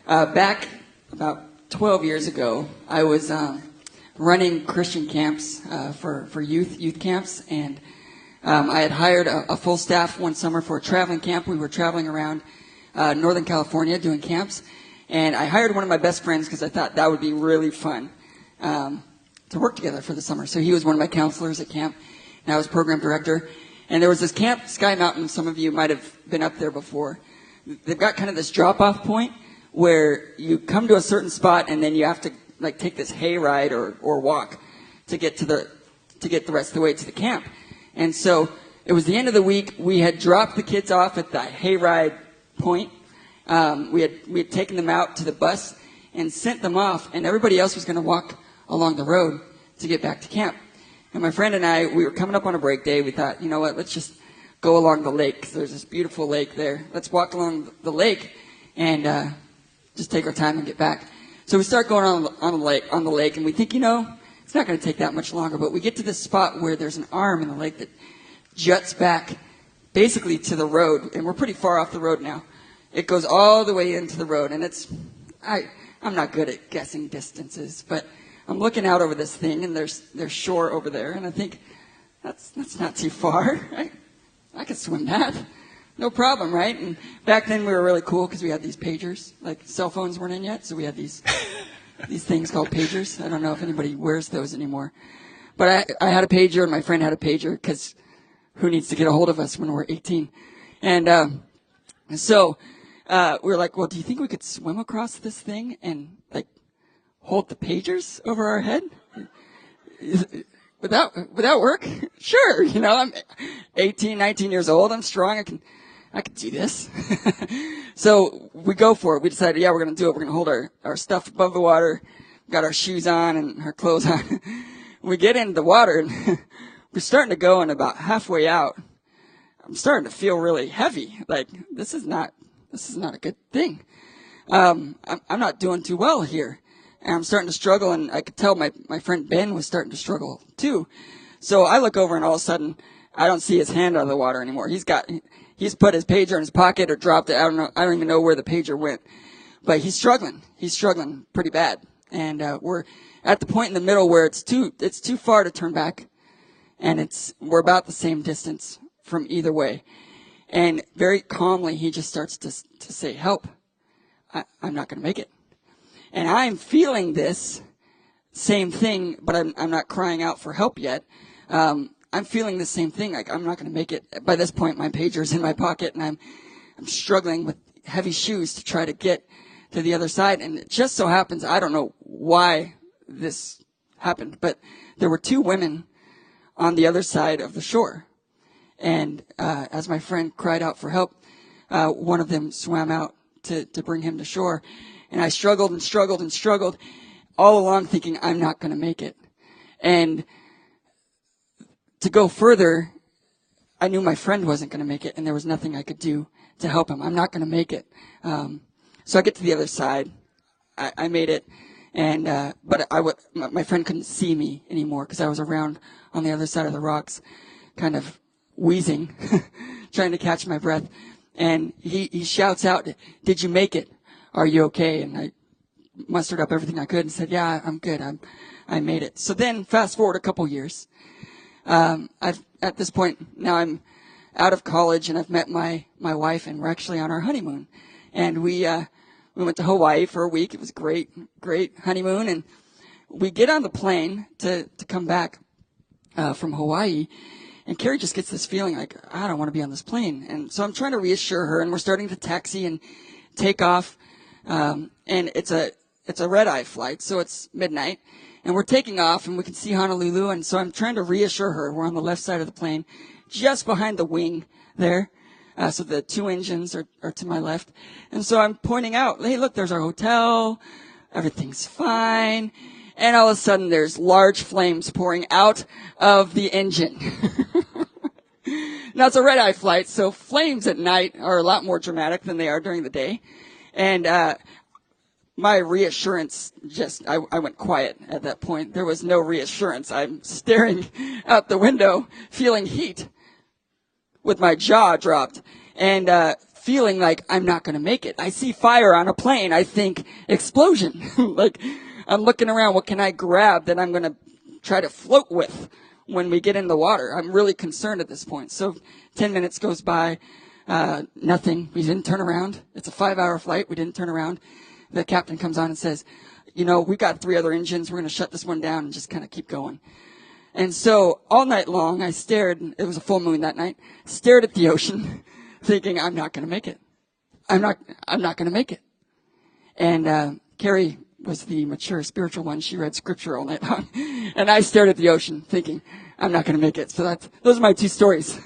Back about 12 years ago, I was running Christian camps for youth camps, and I had hired a full staff one summer for a traveling camp. We were traveling around Northern California doing camps, and I hired one of my best friends because I thought that would be really fun to work together for the summer. So he was one of my counselors at camp, and I was program director. And there was this camp, Sky Mountain. Some of you might have been up there before. They've got kind of this drop-off point where you come to a certain spot, and then you have to like take this hay ride or walk to get the rest of the way to the camp. And so it was the end of the week. We had dropped the kids off at the hay ride point. We had taken them out to the bus and sent them off, and everybody else was going to walk along the road to get back to camp. And my friend and I, we were coming up on a break day. We thought, you know what, let's just go along the lake, because there's this beautiful lake there. Let's walk along the lake and just take our time and get back. So we start going on the lake, and we think, you know, it's not going to take that much longer. But we get to this spot where there's an arm in the lake that juts back basically to the road, and we're pretty far off the road now. It goes all the way into the road, and I'm not good at guessing distances, but I'm looking out over this thing, and there's shore over there, and I think, that's not too far. I could swim that. No problem, right? And back then we were really cool because we had these pagers. Like, cell phones weren't in yet, so we had these things called pagers. I don't know if anybody wears those anymore. But I had a pager, and my friend had a pager, because who needs to get a hold of us when we're 18? And so we were like, well, do you think we could swim across this thing and, like, hold the pagers over our head? Would that work? Sure. You know, I'm 18, 19 years old. I'm strong. I can do this. So we go for it. We decided, yeah, we're going to do it. We're going to hold our stuff above the water. Got our shoes on and our clothes on. We get into the water, and we're starting to go, and about halfway out, I'm starting to feel really heavy. Like, this is not a good thing. I'm not doing too well here. And I'm starting to struggle, and I could tell my friend Ben was starting to struggle too. So I look over, and all of a sudden, I don't see his hand out of the water anymore. He's put his pager in his pocket or dropped it. I don't even know where the pager went. But he's struggling. He's struggling pretty bad. And we're at the point in the middle where it's too far to turn back, and we're about the same distance from either way. And very calmly, he just starts to say, "Help! I'm not going to make it." And I'm feeling this same thing, but I'm not crying out for help yet. I'm feeling the same thing. Like, I'm not going to make it. By this point, my pager's in my pocket, and I'm struggling with heavy shoes to try to get to the other side. And it just so happens, I don't know why this happened, but there were two women on the other side of the shore. And as my friend cried out for help, one of them swam out to bring him to shore. And I struggled and struggled and struggled all along, thinking, I'm not going to make it. And to go further, I knew my friend wasn't going to make it, and there was nothing I could do to help him. I'm not going to make it. So I get to the other side. I made it, and but my friend couldn't see me anymore because I was around on the other side of the rocks, kind of wheezing, trying to catch my breath. And he shouts out, "Did you make it? Are you okay?" And I mustered up everything I could and said, "Yeah, I'm good. I made it." So then fast forward a couple years. At this point, now I'm out of college, and I've met my wife, and we're actually on our honeymoon. And we went to Hawaii for a week. It was great honeymoon. And we get on the plane to come back from Hawaii, and Carrie just gets this feeling like, I don't want to be on this plane. And so I'm trying to reassure her, and we're starting to taxi and take off. And it's a red-eye flight, so it's midnight. And we're taking off, and we can see Honolulu. And so I'm trying to reassure her. We're on the left side of the plane, just behind the wing there. So the two engines are to my left. And so I'm pointing out, hey, look, there's our hotel. Everything's fine. And all of a sudden, there's large flames pouring out of the engine. Now, it's a red-eye flight, so flames at night are a lot more dramatic than they are during the day. And my reassurance I went quiet at that point. There was no reassurance. I'm staring out the window, feeling heat with my jaw dropped. And feeling like I'm not going to make it. I see fire on a plane. I think explosion. Like, I'm looking around. What can I grab that I'm going to try to float with when we get in the water? I'm really concerned at this point. So 10 minutes goes by. Nothing. We didn't turn around. It's a 5-hour flight. We didn't turn around. The captain comes on and says, we got 3 other engines. We're going to shut this one down and just kind of keep going. And so all night long, I stared. It was a full moon that night. Stared at the ocean, thinking, I'm not going to make it. I'm not going to make it. And Carrie was the mature spiritual one. She read scripture all night long. And I stared at the ocean, thinking, I'm not going to make it. So those are my 2 stories.